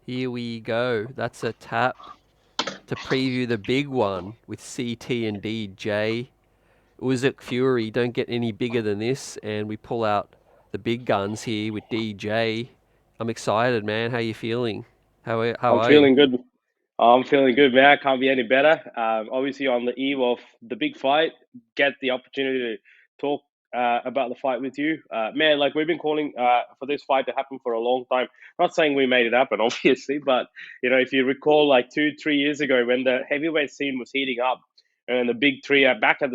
Here we go. That's a tap to preview the big one with CT and DJ. USYK Fury don't get any bigger than this, and we pull out the big guns here with DJ. I'm excited, man. How you feeling? How I'm are you? feeling good. I'm feeling good, man. Can't be any better. Obviously, on the eve of the big fight, get the opportunity to talk about the fight with you, man. Like we've been calling for this fight to happen for a long time. Not saying we made it happen, obviously, but if you recall, like 2, 3 years ago, when the heavyweight scene was heating up, and the big three back in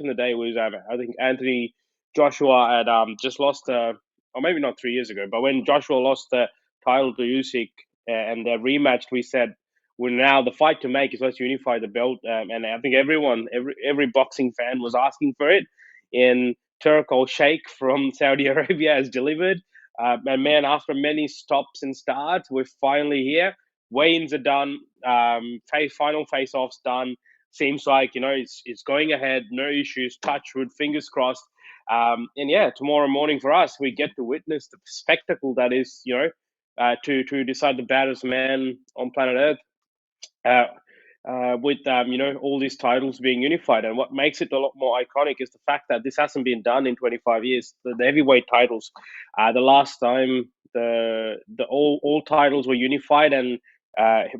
the day was I think Anthony Joshua had just lost, or maybe not 3 years ago, but when Joshua lost the title to Usyk and they rematched, we said well, now the fight to make is let's unify the belt, and I think every boxing fan was asking for it. In Turko Sheikh from Saudi Arabia has delivered, and man, after many stops and starts, we're finally here. Weigh-ins are done, final face-offs done. Seems like it's going ahead, no issues. Touch wood, fingers crossed. And yeah, tomorrow morning for us, we get to witness the spectacle that is, to decide the baddest man on planet Earth uh, with all these titles being unified. And what makes it a lot more iconic is the fact that this hasn't been done in 25 years. The heavyweight titles, the last time the all titles were unified and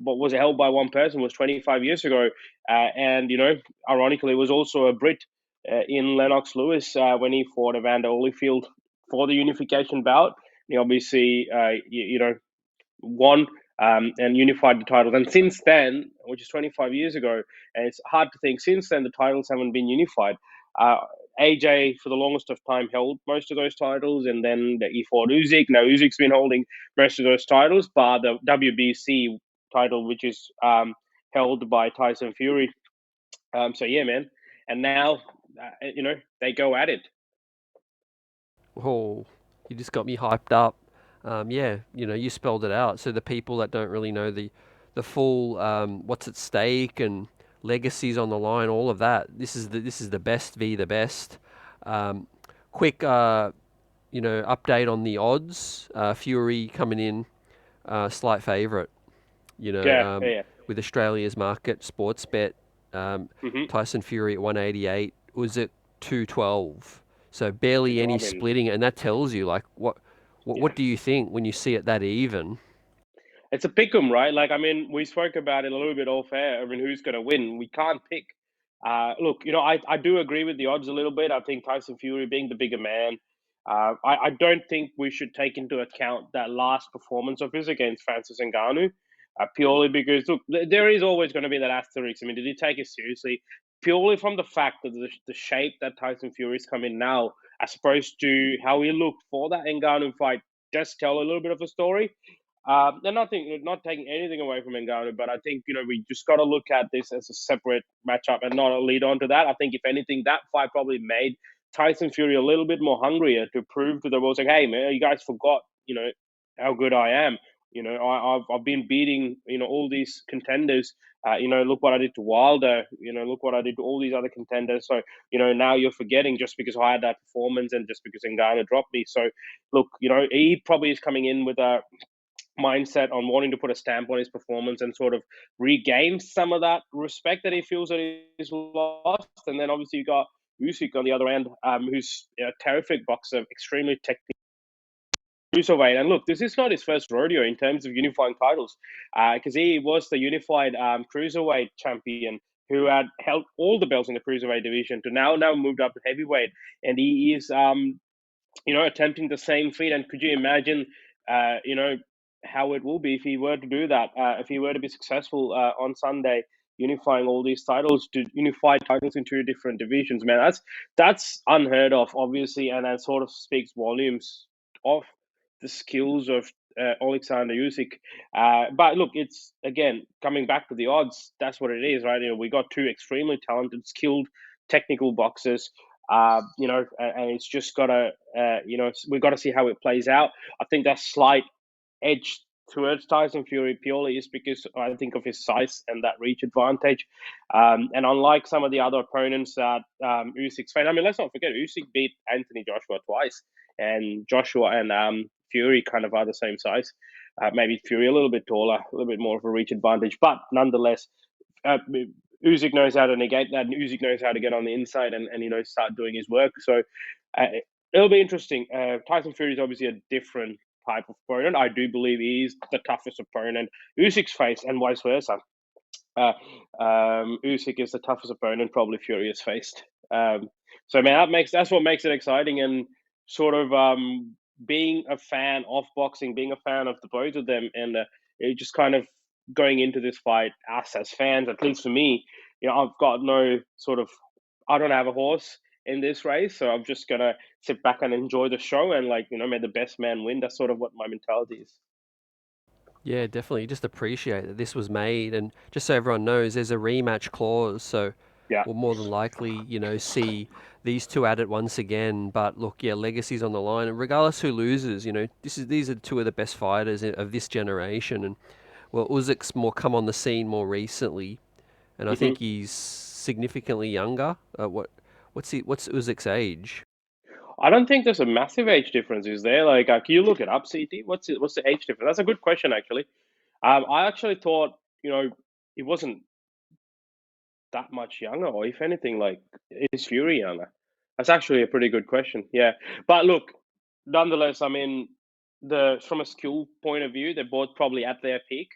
what was held by one person was 25 years ago. And ironically, it was also a Brit in Lennox Lewis when he fought Evander Holyfield for the unification bout. He obviously, won and unified the titles. And since then, which is 25 years ago, and it's hard to think, since then the titles haven't been unified. Uh, AJ, for the longest of time, held most of those titles, and then he fought Usyk. Now Usyk's been holding most of those titles, but the WBC title, which is held by Tyson Fury. So yeah, man. And now, they go at it. Oh, you just got me hyped up. Yeah, you spelled it out. So the people that don't really know the full what's at stake and legacies on the line, all of that. This is the best v the best. Um, quick, update on the odds. Fury coming in slight favourite. You know, Yeah, um, yeah. with Australia's market sports bet, Mm-hmm. Tyson Fury at 188 was at 212. So barely any I mean, splitting, and that tells you like what yeah. do you think when you see it that even? It's a pick 'em, right? Like, I mean, we spoke about it a little bit off air. I mean, who's going to win? We can't pick. Look, I do agree with the odds a little bit. I think Tyson Fury being the bigger man. I don't think we should take into account that last performance of his against Francis Ngannou, purely because, look, there is always going to be that asterisk. I mean, did he take it seriously? Purely from the fact that the shape that Tyson Fury's come in now, as opposed to how he looked for that Ngannou fight, just tell a little bit of a story. They're not taking anything away from Ngannou, but I think we just got to look at this as a separate matchup and not a lead on to that. I think if anything, that fight probably made Tyson Fury a little bit more hungrier to prove to the world, like, hey man, you guys forgot, how good I am. I've been beating all these contenders. Look what I did to Wilder. Look what I did to all these other contenders. So now you're forgetting just because I had that performance and just because Ngannou dropped me. So look, he probably is coming in with a mindset on wanting to put a stamp on his performance and sort of regain some of that respect that he feels that he's lost. And then obviously you got Usyk on the other end, who's a terrific boxer, extremely technical. Cruiserweight. And look, this is not his first rodeo in terms of unifying titles, because he was the unified cruiserweight champion who had held all the belts in the cruiserweight division to now moved up to heavyweight, and he is attempting the same feat. And could you imagine, how it will be if he were to do that? If he were to be successful on Sunday, unifying all these titles to unified titles in two different divisions, man, that's unheard of, obviously, and that sort of speaks volumes of the skills of Alexander Usyk. But look, it's again coming back to the odds. That's what it is, right? We got two extremely talented, skilled, technical boxers, and it's just gotta, we've got to see how it plays out. I think that slight edge towards Tyson Fury purely is because I think of his size and that reach advantage. And unlike some of the other opponents that Usyk's faced, I mean, let's not forget Usyk beat Anthony Joshua twice, and Joshua and Fury kind of are the same size. Maybe Fury a little bit taller, a little bit more of a reach advantage, but nonetheless, Usyk knows how to negate that, and Usyk knows how to get on the inside and start doing his work. So it'll be interesting. Tyson Fury is obviously a different type of opponent. I do believe he is the toughest opponent Usyk's faced, and vice versa. Usyk is the toughest opponent probably Fury has faced. So man, that's what makes it exciting, and sort of being a fan of boxing, being a fan of the both of them, and it just kind of going into this fight, us as fans, at least for me, I've got no sort of, I don't have a horse in this race, so I'm just gonna sit back and enjoy the show, and may the best man win. That's sort of what my mentality is. Yeah, definitely. Just appreciate that this was made, and just so everyone knows, there's a rematch clause, so Yeah. we'll more than likely, see these two at it once again. But look, yeah, legacy's on the line, and regardless who loses, these are two of the best fighters of this generation, and well, Uzyk's more come on the scene more recently, and I hmm think he's significantly younger. What's Uzyk's age? I don't think there's a massive age difference, is there? Like, can you look it up, CT? What's the age difference? That's a good question, actually. I actually thought, it wasn't that much younger, or if anything, like, is Fury younger? That's actually a pretty good question. Yeah, but look, nonetheless, I mean, the from a skill point of view, they're both probably at their peak.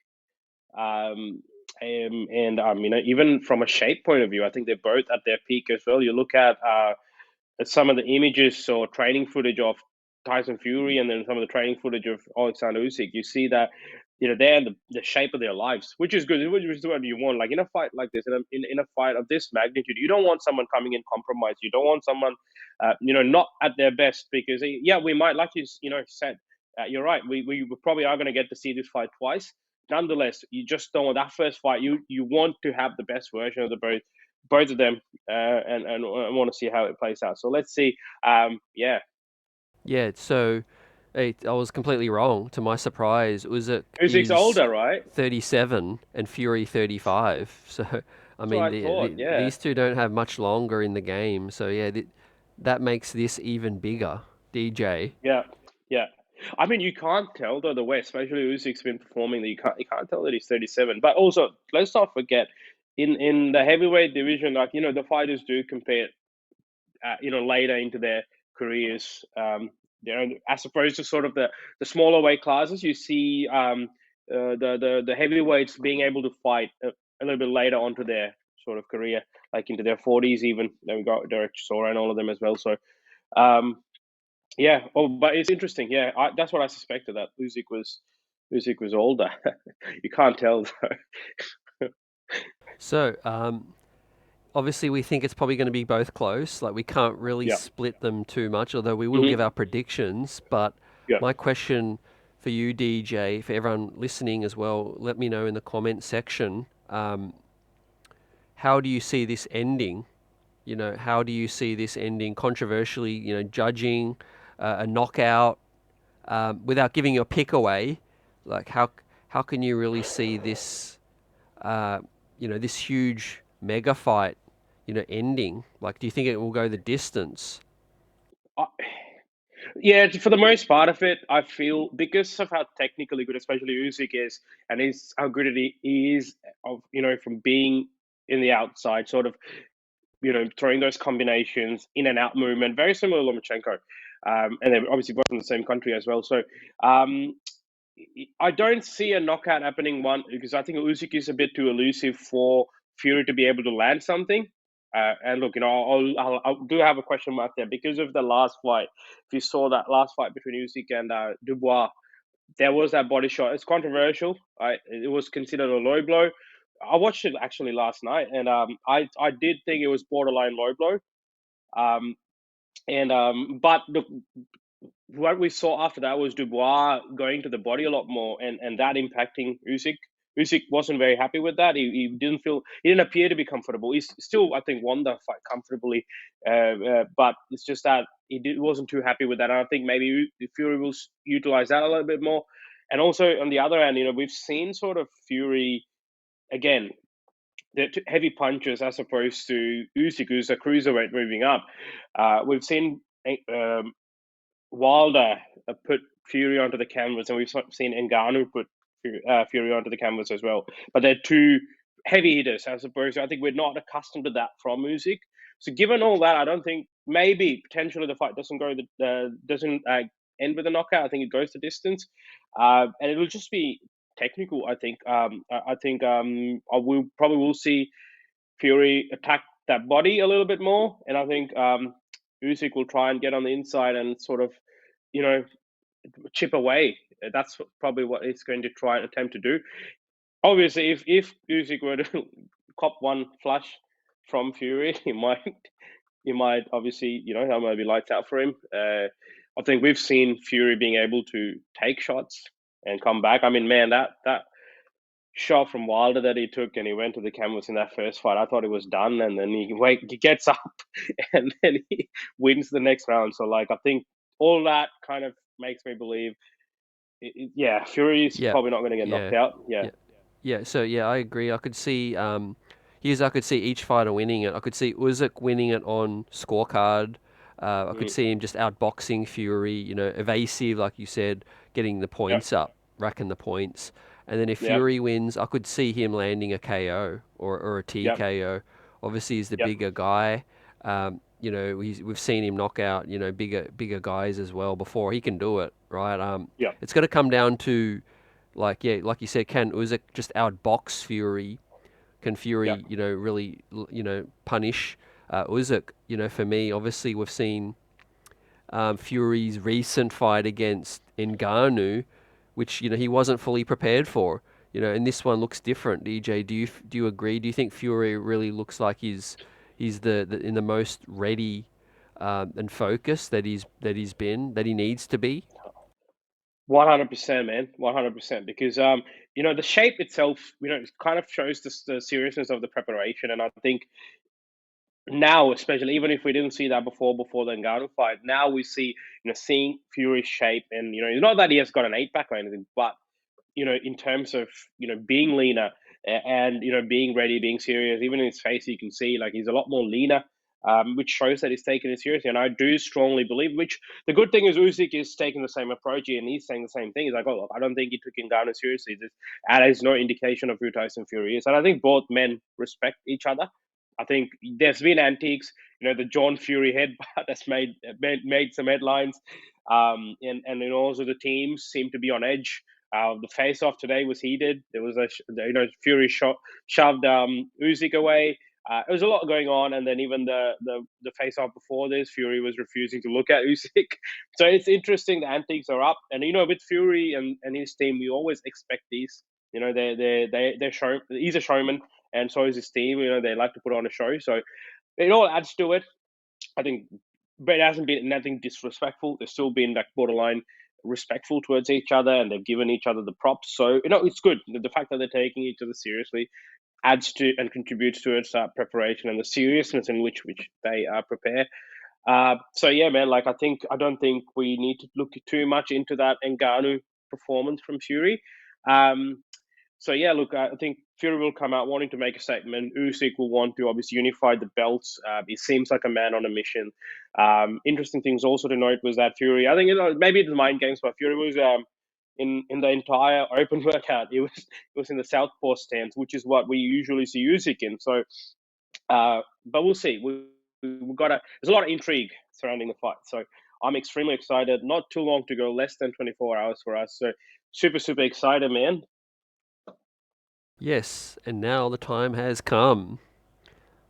Um, even from a shape point of view, I think they're both at their peak as well. You look at some of the images or training footage of Tyson Fury, and then some of the training footage of Alexander Usyk, you see that they're in the shape of their lives, which is good. Which is what you want. Like in a fight like this, in a fight of this magnitude, you don't want someone coming in compromised. You don't want someone, not at their best, because yeah, we might, like you said, you're right. We probably are going to get to see this fight twice. Nonetheless, you just don't want that first fight. You want to have the best version of the both of them, and I want to see how it plays out. So let's see. Yeah, Yeah, so I was completely wrong. To my surprise, Usyk Usyk's is older, right? 37 and Fury 35. So, I That's what mean, I thought. Yeah, these two don't have much longer in the game. So, yeah, that makes this even bigger. DJ. yeah, yeah. I mean, you can't tell though the way, especially Usyk's been performing. That you can't tell that he's 37. But also, let's not forget, in the heavyweight division, like the fighters do compare, later into their careers. As opposed to sort of the smaller weight classes, you see the heavyweights being able to fight a little bit later onto their sort of career, like into their 40s even. Then we got Derek Chisora and all of them as well. So um, yeah. Oh, but it's interesting. Yeah, that's what I suspected, that Usyk was older. You can't tell though. So, obviously, we think it's probably going to be both close. Like, we can't really Yeah. split them too much, although we will give hmm our predictions. But Yeah. my question for you, DJ, for everyone listening as well, let me know in the comment section. How do you see this ending? How do you see this ending? Controversially, judging a knockout without giving your pick away. Like, how can you really see this, uh, this huge mega fight, ending? Like, do you think it will go the distance? Uh, Yeah, for the most part of it, I feel, because of how technically good, especially Usyk is, and is how good he is, of from being in the outside, sort of throwing those combinations, in and out movement, very similar to Lomachenko, and they're obviously both in the same country as well. So um, I don't see a knockout happening, one, because I think Usyk is a bit too elusive for Fury to be able to land something. And look, I do have a question mark there because of the last fight. If you saw that last fight between Usyk and Dubois, there was that body shot. It's controversial. It was considered a low blow. I watched it actually last night, and I did think it was borderline low blow. Um, but look, what we saw after that was Dubois going to the body a lot more, and that impacting Usyk. Usyk wasn't very happy with that. He didn't appear to be comfortable. He still, I think, won the fight comfortably, but it's just that wasn't too happy with that. And I think maybe Fury will utilize that a little bit more. And also on the other hand, we've seen sort of Fury again, the heavy punches as opposed to Usyk, who's a cruiserweight moving up. We've seen Wilder put Fury onto the canvas, and we've seen Ngannou put Fury onto the canvas as well. But they're two heavy hitters, I suppose. I think we're not accustomed to that from Usyk. So given all that, I don't think maybe potentially the fight doesn't end with a knockout. I think it goes the distance, and it'll just be technical. I think. I think I will see Fury attack that body a little bit more, and I think Usyk will try and get on the inside and sort of, you know, chip away. That's probably what he's going to try and attempt to do. Obviously, if Usyk were to cop one flush from Fury, he might obviously, that might be lights out for him. I think we've seen Fury being able to take shots and come back. I mean, man, that shot from Wilder that he took and he went to the canvas in that first fight, I thought it was done, and then he gets up and then he wins the next round. So like I think all that kind of makes me believe, yeah, Fury's Yeah, probably not going to get knocked yeah, out. Yeah. yeah, yeah. So yeah, I agree. I could see I could see each fighter winning it. I could see Usyk winning it on scorecard. I could Mm, see him just outboxing Fury. Evasive, like you said, getting the yep. points up, racking the points. And then if Yep. Fury wins, I could see him landing a KO or a Yep. TKO. Obviously, he's the Yep. bigger guy. We've seen him knock out bigger guys as well before. He can do it, right? Yep. It's going to come down to like you said, can Usyk just outbox Fury? Can Yep. Fury, really, punish Usyk? For me, obviously, we've seen Fury's recent fight against Ngannou, which he wasn't fully prepared for. And this one looks different. DJ, do you agree? Do you think Fury really looks like he's the in the most ready and focused that he needs to be? 100%, man. 100%. Because the shape itself, it kind of shows the seriousness of the preparation, and I think now, especially, even if we didn't see that before the Ngannou fight, now we see, seeing Fury's shape, and it's not that he has got an eight pack or anything, but in terms of being leaner, and being ready, being serious. Even in his face, you can see like he's a lot more leaner, which shows that he's taking it seriously. And I do strongly believe. Which the good thing is Usyk is taking the same approach, and he's saying the same thing. He's like, "Oh, look, I don't think he took Ngannou seriously. That is no indication of who Tyson Fury is." And I think both men respect each other. I think there's been antiques, the John Fury headbutt that's made some headlines, and then also the teams seem to be on edge. The face-off today was heated. There was Fury shoved Usyk away. There was a lot going on, and then even the face-off before this, Fury was refusing to look at Usyk. So it's interesting. The antiques are up, and with Fury and his team, we always expect these. They're show. He's a showman, and so is his team. They like to put on a show. So it all adds to it. I think, but it hasn't been nothing disrespectful. They've still been like borderline respectful towards each other, and they've given each other the props. So it's good. The fact that they're taking each other seriously adds to and contributes towards that preparation and the seriousness in which they prepare. So yeah, man. Like I don't think we need to look too much into that Ngannou performance from Fury. Um, so yeah, look, I think Fury will come out wanting to make a statement. Usyk will want to obviously unify the belts. He seems like a man on a mission. Interesting things also to note was that Fury, I think maybe it's mind games, but Fury was in the entire open workout. It was in the southpaw stance, which is what we usually see Usyk in. So, but we'll see. We've got there's a lot of intrigue surrounding the fight. So I'm extremely excited. Not too long to go, less than 24 hours for us. So super excited, man. Yes, and now the time has come,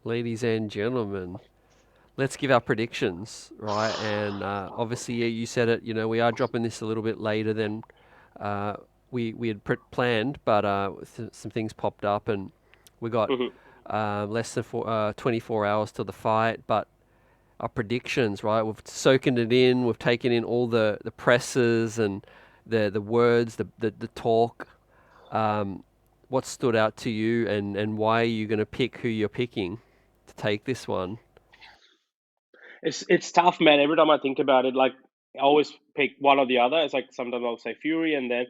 ladies and gentlemen. Let's give our predictions, right? And obviously, yeah, you said it. We are dropping this a little bit later than uh, we had planned, but some things popped up, and we got Mhm. less than 24 hours till the fight. But our predictions, right? We've soaking it in. We've taken in all the presses and the words, the talk. Um, what stood out to you, and why are you going to pick who you're picking to take this one? It's tough, man. Every time I think about it, like I always pick one or the other. It's like sometimes I'll say Fury, and then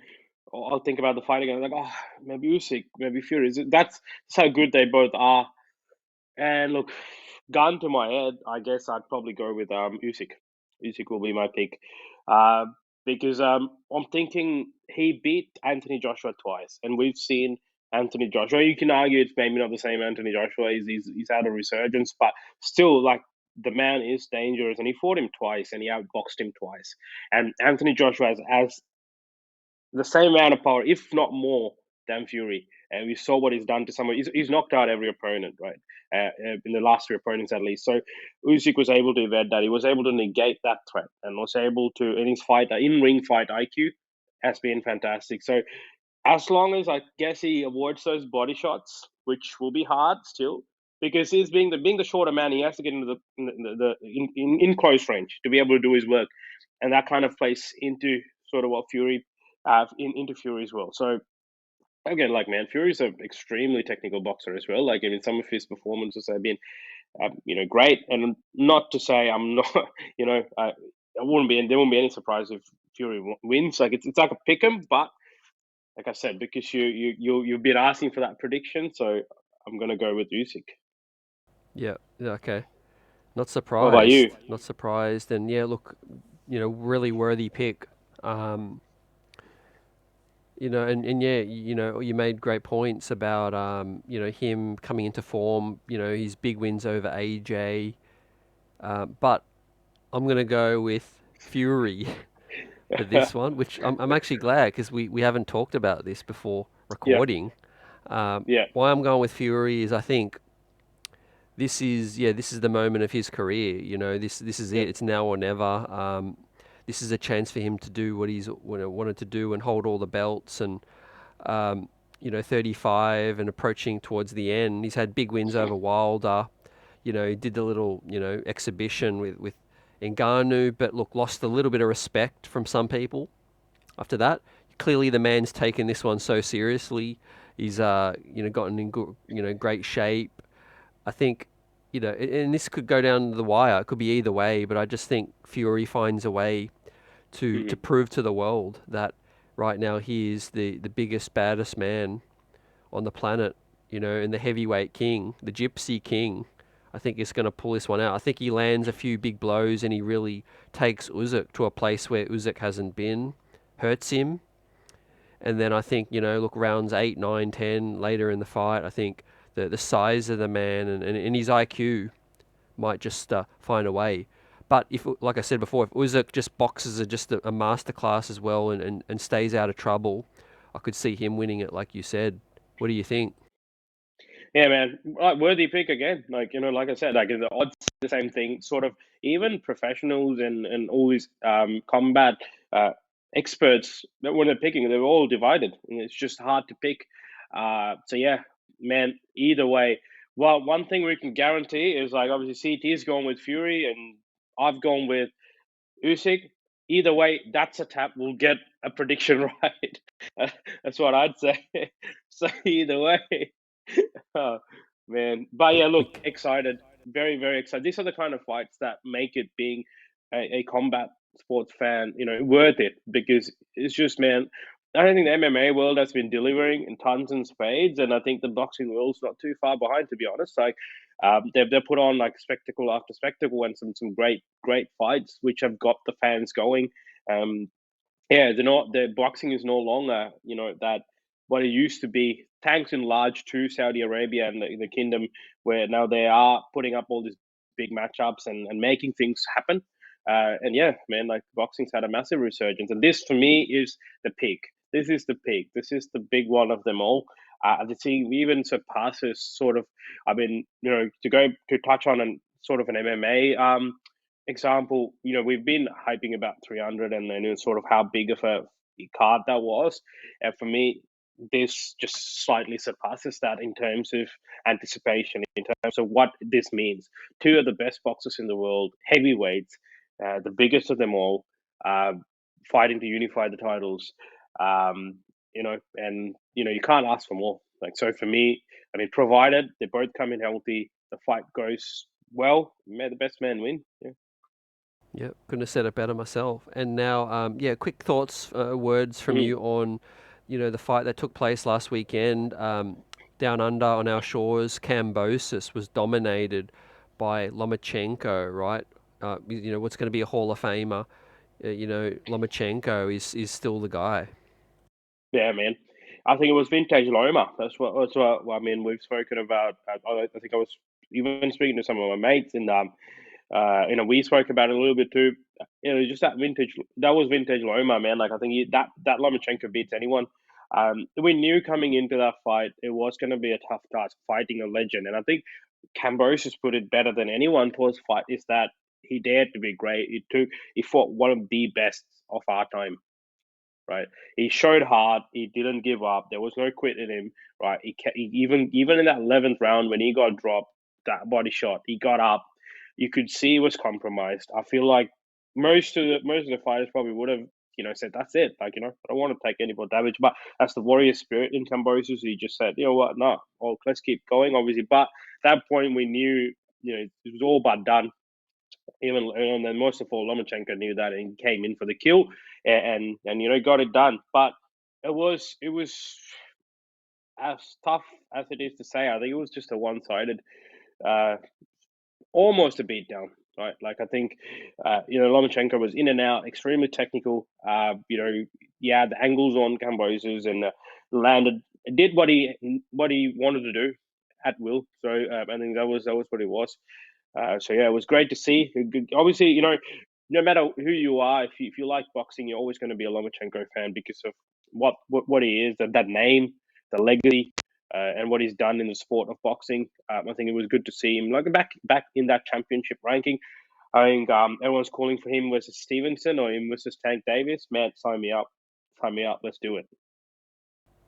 I'll think about the fight again. Like, oh, maybe Usyk, maybe Fury. That's how good they both are. And look, gun to my head, I guess I'd probably go with Usyk. Usyk will be my pick. Uh, because I'm thinking he beat Anthony Joshua twice, and we've seen Anthony Joshua. You can argue it's maybe not the same Anthony Joshua. He's had a resurgence, but still, like the man is dangerous, and he fought him twice, and he outboxed him twice. And Anthony Joshua has the same amount of power, if not more, than Fury. And we saw what he's done to someone. He's knocked out every opponent, right? In the last three opponents, at least. So Usyk was able to evade that. He was able to negate that threat, and was able to in his fight, in ring fight IQ, has been fantastic. So as long as I guess he avoids those body shots, which will be hard still, because he's being the shorter man, he has to get into in close range to be able to do his work, and that kind of plays into sort of what Fury into Fury as well. So again, like man, Fury's an extremely technical boxer as well. Like I mean, some of his performances have been, great. And not to say I'm not, there wouldn't be any surprise if Fury wins. Like it's like a pick 'em, but like I said, because you've been asking for that prediction, so I'm gonna go with Usyk. Yeah. Yeah, okay. Not What about you? surprised. Not surprised. And yeah, look, really worthy pick. Um, and yeah, you made great points about, him coming into form, his big wins over AJ. But I'm going to go with Fury for this one, which I'm actually glad because we haven't talked about this before Yeah, recording. yeah, Why I'm going with Fury is I think this is the moment of his career. This is yeah. it. It's now or never. This is a chance for him to do what he's wanted to do and hold all the belts and 35 and approaching towards the end. He's had big wins over Wilder. He did the little, exhibition with Ngannou, but look, lost a little bit of respect from some people after that. Clearly, the man's taken this one so seriously. He's, gotten in good, great shape. I think, and this could go down to the wire. It could be either way, but I just think Fury finds a way to Hmm. prove to the world that right now he is the biggest, baddest man on the planet, and the heavyweight king, the gypsy king. I think is going to pull this one out. I think he lands a few big blows and he really takes Usyk to a place where Usyk hasn't been, hurts him. And then I think, look, rounds 8, 9, 10 later in the fight, I think the size of the man and his IQ might just find a way. But if, like I said before, if Usyk just boxes are just a masterclass as well and stays out of trouble, I could see him winning it, like you said. What do you think? Yeah, man. Like, worthy pick again. Like like I said, like the odds the same thing. Sort of even professionals and all these combat uh, experts that when they're picking, they're all divided, and it's just hard to pick. So yeah, man. Either way, well, one thing we can guarantee is like obviously CT's gone with Fury, and I've gone with Usyk. Either way, that's a tap. We'll get a prediction right. That's what I'd say. So either way. Oh, man. But We, yeah, we, look, excited. Very, very excited. These are the kind of fights that make it being a combat sports fan, worth it because it's just, man, I don't think the MMA world has been delivering in tons and spades, and I think the boxing world's not too far behind, to be honest. Like, they've put on like spectacle after spectacle and some great fights which have got the fans going. Um, yeah, the boxing is no longer, that what it used to be. Thanks in large to Saudi Arabia and the kingdom, where now they are putting up all these big matchups and making things happen. And yeah, man, like boxing's had a massive resurgence, and this for me is the peak. This is the peak. This is the big one of them all. The thing even surpasses sort of. I mean, to go to touch on and sort of an MMA example, we've been hyping about 300 and then sort of how big of a card that was. And for me, this just slightly surpasses that in terms of anticipation, in terms of what this means. Two of the best boxers in the world, heavyweights, the biggest of them all, uh, fighting to unify the titles. And you can't ask for more. Like so, for me, I mean, provided they both come in healthy, the fight goes well. May the best man win. Yeah. yeah, couldn't have said it better myself. And now, yeah, quick thoughts, words from Mhm. you on, the fight that took place last weekend down under on our shores. Cambosis was dominated by Lomachenko, right? What's going to be a Hall of Famer. Lomachenko is still the guy. Yeah, man. I think it was vintage Loma. That's what I mean. We've spoken about. I think I was even speaking to some of my mates, and we spoke about it a little bit too. Just that vintage. That was vintage Loma, man. Like I think that Lomachenko beats anyone. We knew coming into that fight it was going to be a tough task fighting a legend, and I think Cambosis put it better than anyone for his fight. Is that he dared to be great. He fought one of the best of our time, right? He showed heart. He didn't give up. There was no quit in him, right? Even in that 11th round when he got dropped, that body shot, he got up. You could see he was compromised. I feel like most of the fighters probably would have, said that's it. Like, I don't want to take any more damage. But that's the warrior spirit in Cambosis. He just said, you know what, no, well, let's keep going, obviously. But at that point, we knew, it was all but done. Even and then most of all, Lomachenko knew that and came in for the kill, and got it done. But it was as tough as it is to say. I think it was just a one-sided, uh, almost a beatdown. Right, like I think, Lomachenko was in and out, extremely technical. Yeah, the angles on Cambosos and landed, did what he wanted to do at will. So I think that was what it was. So yeah, it was great to see. Obviously, no matter who you are, if you like boxing, you're always going to be a Lomachenko fan because of what he is, that name, the legacy, and what he's done in the sport of boxing. I think it was good to see him like back in that championship ranking. I think everyone's calling for him versus Stevenson or him versus Tank Davis. Man, sign me up. Let's do it.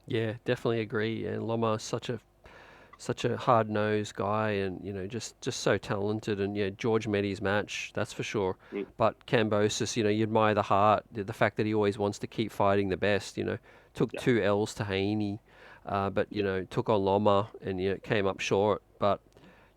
Yeah, definitely agree. And Loma is such a hard nosed guy, and just so talented. And yeah, George met his match, that's for sure. Mm, But Cambosis, you admire the heart, the fact that he always wants to keep fighting the best. Took yeah, 2 L's to Haney, but yeah, took on Loma and came up short. But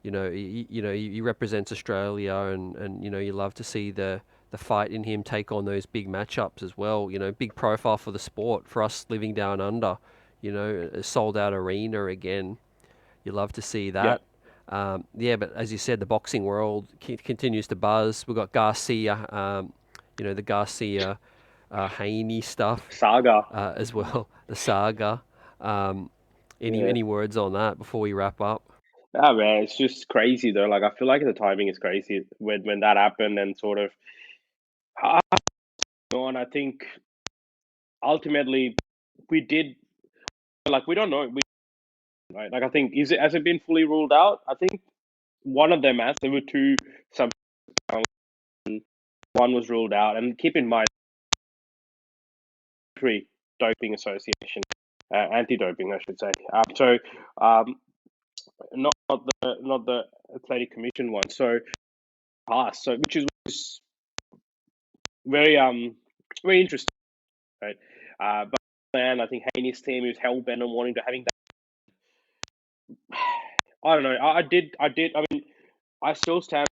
he represents Australia, and you love to see the fight in him take on those big matchups as well. Big profile for the sport for us living down under. A sold out arena again. You love to see yeah. that. Yeah, but as you said, the boxing world continues to buzz. We've got Garcia, the Garcia Haney stuff Saga. as well, the saga. Um, any Yeah. any words on that before we wrap up? Ah, man, it's just crazy though. Like I feel like the timing is crazy when that happened and sort of. And I think ultimately we did, like, we don't know, right? Like I think, has it been fully ruled out? I think one of them has. There were two sub. One was ruled out, and keep in mind, doping association, anti-doping, I should say. So um, not the athletic commission one. So passed. So which is very very interesting, right? But man, I think Haney's team is hell bent on wanting to having that. I don't know. I did. I mean, I still stand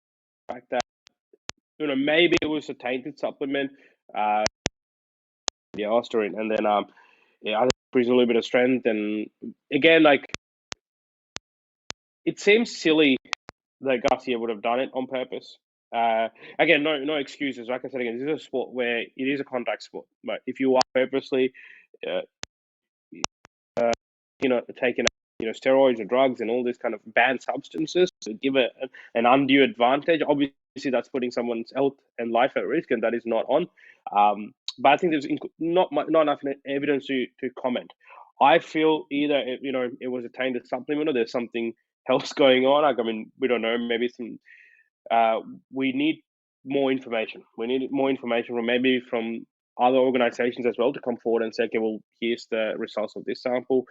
by the fact that maybe it was a tainted supplement. Uh, the Austrian, and then yeah, I think it brings a little bit of strength. And again, like it seems silly that Garcia would have done it on purpose. Again, no excuses. Like I said again, this is a sport where it is a contact sport. But if you are purposely, uh, taking steroids or drugs and all these kind of banned substances to give an undue advantage, obviously that's putting someone's health and life at risk, and that is not on. But I think there's not enough evidence to comment. I feel either it was a tainted supplement or there's something else going on. Like I mean, we don't know. Maybe some uh, we need more information. We need more information from maybe from other organizations as well to come forward and say, okay, well, here's the results of this sample.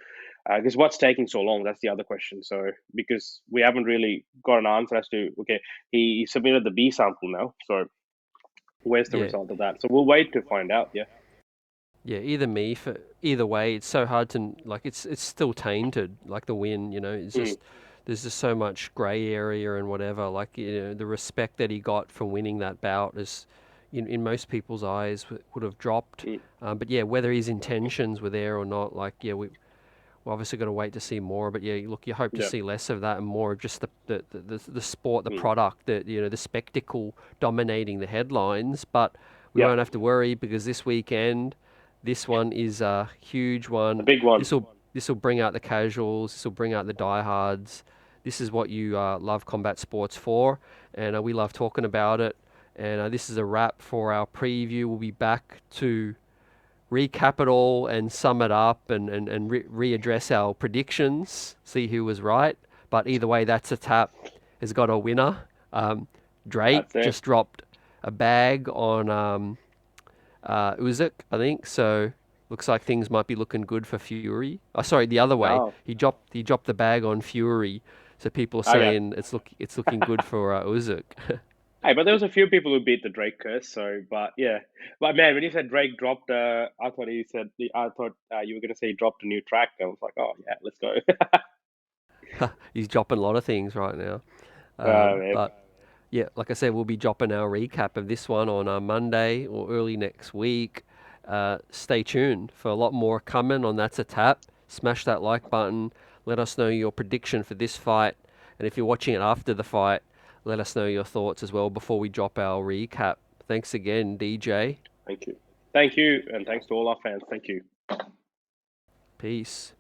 Because what's taking so long? That's the other question. So because we haven't really got an answer as to, okay, he submitted the B sample now. So where's the Yeah, result of that? So we'll wait to find out. Yeah. yeah. Either way, it's so hard to like. It's still tainted. Like the win, it's Mm, just there's just so much grey area and whatever. Like the respect that he got for winning that bout is, in most people's eyes, would have dropped. mm, But yeah, whether his intentions were there or not, like yeah, we're obviously got to wait to see more. But yeah, look, you hope to yeah. see less of that and more of just the sport, the Mm, product, the spectacle dominating the headlines. But we Yeah, won't have to worry because this weekend, this one is a huge the one. big one. This will bring out the casuals. This will bring out the diehards. This is what you love combat sports for, and we love talking about it. And this is a wrap for our preview. We'll be back to recap it all and sum it up and readdress our predictions, see who was right. But either way, that's a tap has got a winner. Um, Drake That's it. just dropped a bag on USYK, I think. So looks like things might be looking good for Fury. Oh, sorry, the other way. Oh, He dropped the bag on Fury. So people are okay. saying it's looking good for USYK. Hey, but there was a few people who beat the Drake curse. So, but yeah, but man, when you said Drake dropped, I thought you were gonna say he dropped a new track. I was like, oh yeah, let's go. He's dropping a lot of things right now. Man. But yeah, like I said, we'll be dropping our recap of this one on Monday or early next week. Stay tuned for a lot more coming on That's a Tap. Smash that like button. Let us know your prediction for this fight. And if you're watching it after the fight, let us know your thoughts as well before we drop our recap. Thanks again, DJ. Thank you, and thanks to all our fans. Thank you. Peace.